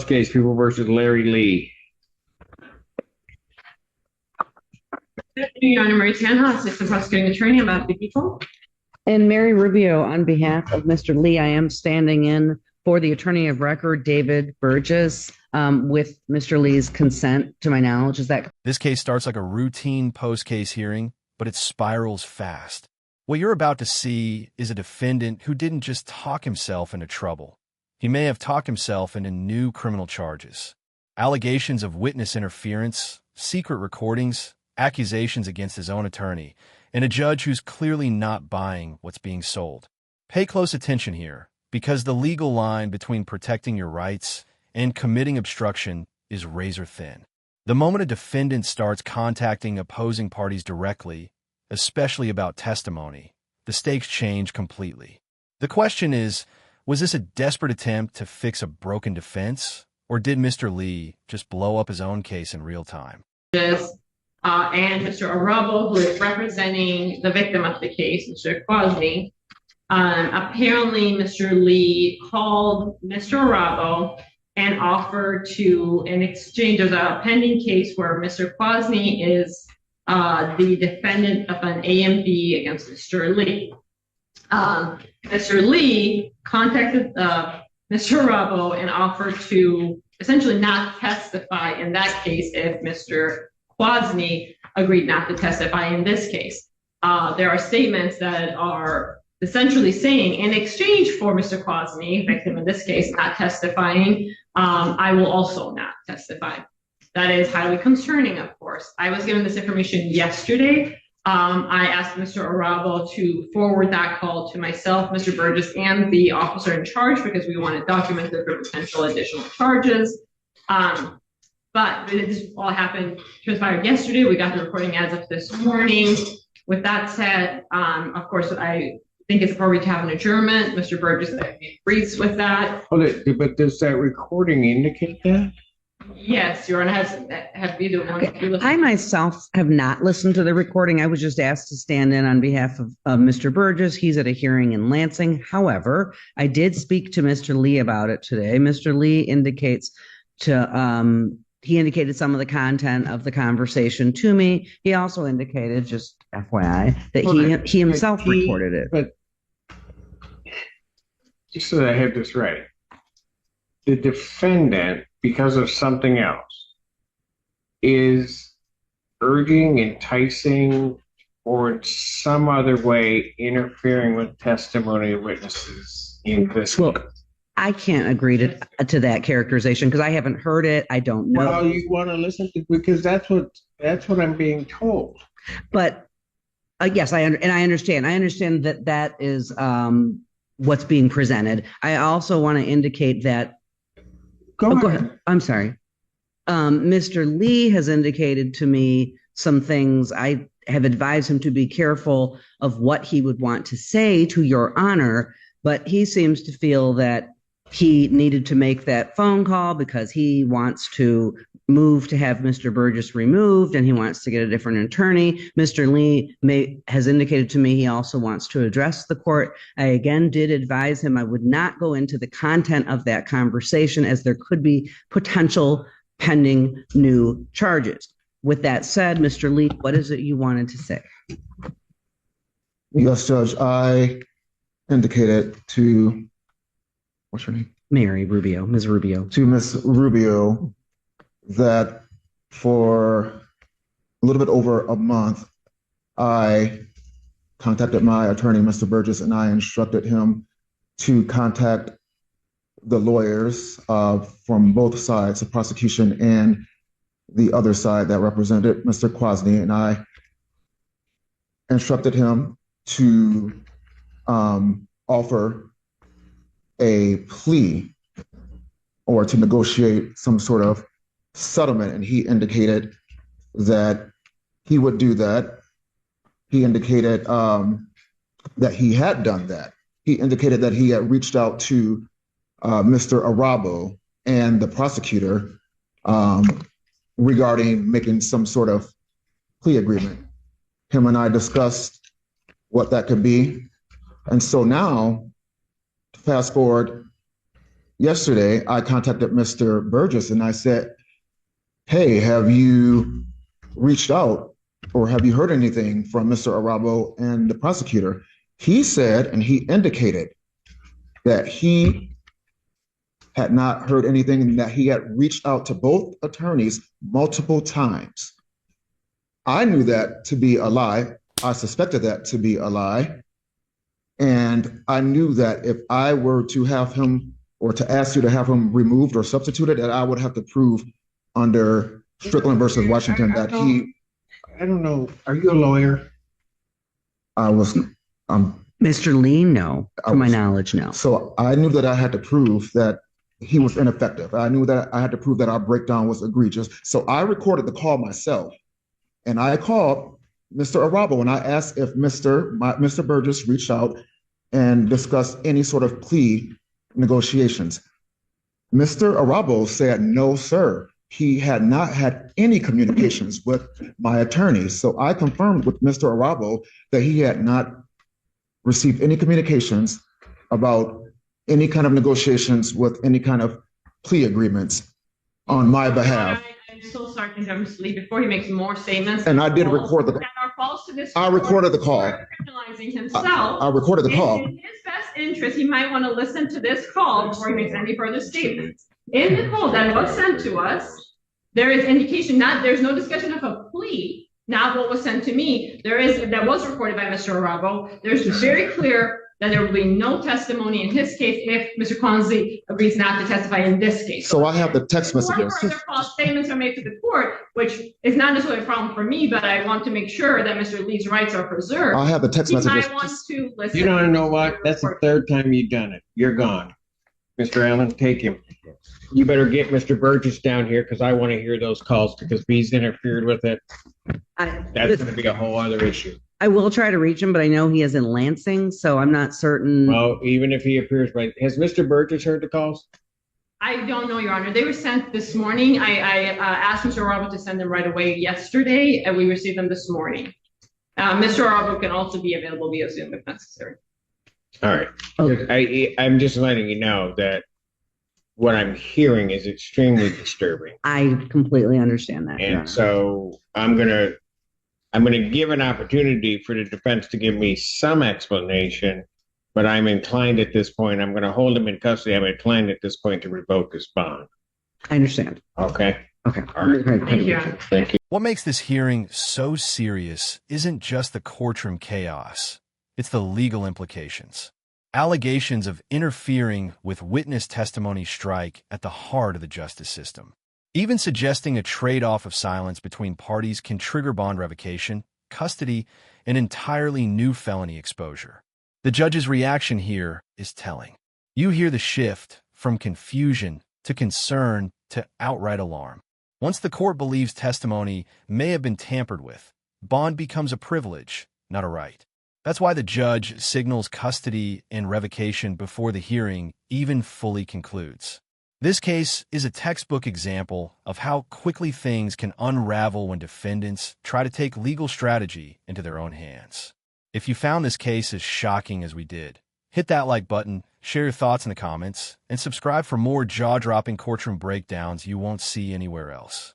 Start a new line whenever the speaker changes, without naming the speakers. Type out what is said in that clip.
Case People versus Larry Lee.
Good afternoon, Your Honor. Mary Tanha, Assistant Prosecuting Attorney. I'm at the people.
And Mary Rubio, on behalf of Mr. Lee, I am standing in for the attorney of record, David Burgess, with Mr. Lee's consent, to my knowledge. Is that
This case starts like a routine post-case hearing, but it spirals fast. What you're about to see is a defendant who didn't just talk himself into trouble. He may have talked himself into new criminal charges. Allegations of witness interference, secret recordings, accusations against his own attorney, and a judge who's clearly not buying what's being sold. Pay close attention here, because the legal line between protecting your rights and committing obstruction is razor thin. The moment a defendant starts contacting opposing parties directly, especially about testimony, the stakes change completely. The question is, was this a desperate attempt to fix a broken defense, or did Mr. Lee just blow up his own case in real time?
And Mr. Arabo, who is representing the victim of the case, Mr. Quasny. Apparently, Mr. Lee called Mr. Arabo and offered to, in exchange of a pending case where Mr. Quasny is the defendant of an AMB against Mr. Lee. Mr. Lee contacted Mr. Arabo and offered to essentially not testify in that case if Mr. Quasny agreed not to testify in this case. There are statements that are essentially saying, in exchange for Mr. Quasny, victim in this case, not testifying, I will also not testify. That is highly concerning, of course. I was given this information yesterday. I asked Mr. Arabo to forward that call to myself, Mr. Burgess, and the officer in charge because we want it documented for potential additional charges. But this all transpired yesterday. We got the recording as of this morning. With that said, of course, I think it's appropriate to have an adjournment. Mr. Burgess agrees with that.
But does that recording indicate that?
Yes, Your Honor. Have you done?
I myself have not listened to the recording. I was just asked to stand in on behalf of Mr. Burgess. He's at a hearing in Lansing. However, I did speak to Mr. Lee about it today. Mr. Lee indicated some of the content of the conversation to me. He also indicated, just FYI, that he himself recorded it.
But just so that I have this right, the defendant, because of something else, is urging, enticing, or in some other way interfering with testimony of witnesses in this case.
I can't agree to that characterization because I haven't heard it. I don't know.
Well, you want to listen to, because that's what I'm being told.
But yes, I understand. I understand that is what's being presented. I also want to indicate that. Go ahead. I'm sorry. Mr. Lee has indicated to me some things. I have advised him to be careful of what he would want to say to Your Honor, but he seems to feel that he needed to make that phone call because he wants to move to have Mr. Burgess removed and he wants to get a different attorney. Mr. Lee has indicated to me he also wants to address the court. I again did advise him I would not go into the content of that conversation as there could be potential pending new charges. With that said, Mr. Lee, what is it you wanted to say?
Yes, Judge, I indicated to, what's your name?
Mary Rubio, Ms. Rubio.
To Ms. Rubio that for a little bit over a month, I contacted my attorney, Mr. Burgess, and I instructed him to contact the lawyers from both sides, the prosecution and the other side that represented Mr. Quasny, and I instructed him to offer a plea or to negotiate some sort of settlement, and he indicated that he would do that. He indicated that he had done that. He indicated that he had reached out to Mr. Arabo and the prosecutor regarding making some sort of plea agreement. Him and I discussed what that could be. And so now, fast forward yesterday, I contacted Mr. Burgess and I said, hey, have you reached out or have you heard anything from Mr. Arabo and the prosecutor? He said, and he indicated that he had not heard anything and that he had reached out to both attorneys multiple times. I knew that to be a lie. I suspected that to be a lie. And I knew that if I were to have him or to ask you to have him removed or substituted, that I would have to prove under Strickland versus Washington that he.
I don't know. Are you a lawyer?
I was.
Mr. Lee, no. To my knowledge, no.
So I knew that I had to prove that he was ineffective. I knew that I had to prove that our breakdown was egregious. So I recorded the call myself, and I called Mr. Arabo and I asked if Mr. Burgess reached out and discussed any sort of plea negotiations. Mr. Arabo said, no, sir. He had not had any communications with my attorney. So I confirmed with Mr. Arabo that he had not received any communications about any kind of negotiations with any kind of plea agreements on my behalf.
I'm so sorry to interrupt Mr. Lee before he makes more statements.
And I did record the.
That are false to this.
I recorded the call.
Criminalizing himself.
I recorded the call.
In his best interest, he might want to listen to this call before he makes any further statements. In the call that was sent to us, there is indication there's no discussion of a plea, not what was sent to me. That was recorded by Mr. Arabo. There's very clear that there will be no testimony in his case if Mr. Consley agrees not to testify in this case.
So I have the text messages.
Further false statements are made to the court, which is not necessarily a problem for me, but I want to make sure that Mr. Lee's rights are preserved.
I have the text messages.
He might want to listen.
You don't know what? That's the third time you've done it. You're gone. Mr. Allen, take him. You better get Mr. Burgess down here because I want to hear those calls because if he's interfered with it, that's going to be a whole other issue.
I will try to reach him, but I know he is in Lansing, so I'm not certain.
Well, even if he appears, right? Has Mr. Burgess heard the calls?
I don't know, Your Honor. They were sent this morning. I asked Mr. Arabo to send them right away yesterday, and we received them this morning. Mr. Arabo can also be available via Zoom if necessary.
All right.
Okay.
I'm just letting you know that what I'm hearing is extremely disturbing.
I completely understand that.
And so I'm gonna give an opportunity for the defense to give me some explanation, but I'm inclined at this point, I'm gonna hold him in custody. I'm inclined at this point to revoke his bond.
I understand.
Okay.
Okay.
All right.
Thank you.
Thank you.
What makes this hearing so serious isn't just the courtroom chaos, it's the legal implications. Allegations of interfering with witness testimony strike at the heart of the justice system. Even suggesting a trade-off of silence between parties can trigger bond revocation, custody, and entirely new felony exposure. The judge's reaction here is telling. You hear the shift from confusion to concern to outright alarm. Once the court believes testimony may have been tampered with, bond becomes a privilege, not a right. That's why the judge signals custody and revocation before the hearing even fully concludes. This case is a textbook example of how quickly things can unravel when defendants try to take legal strategy into their own hands. If you found this case as shocking as we did, hit that like button, share your thoughts in the comments, and subscribe for more jaw-dropping courtroom breakdowns you won't see anywhere else.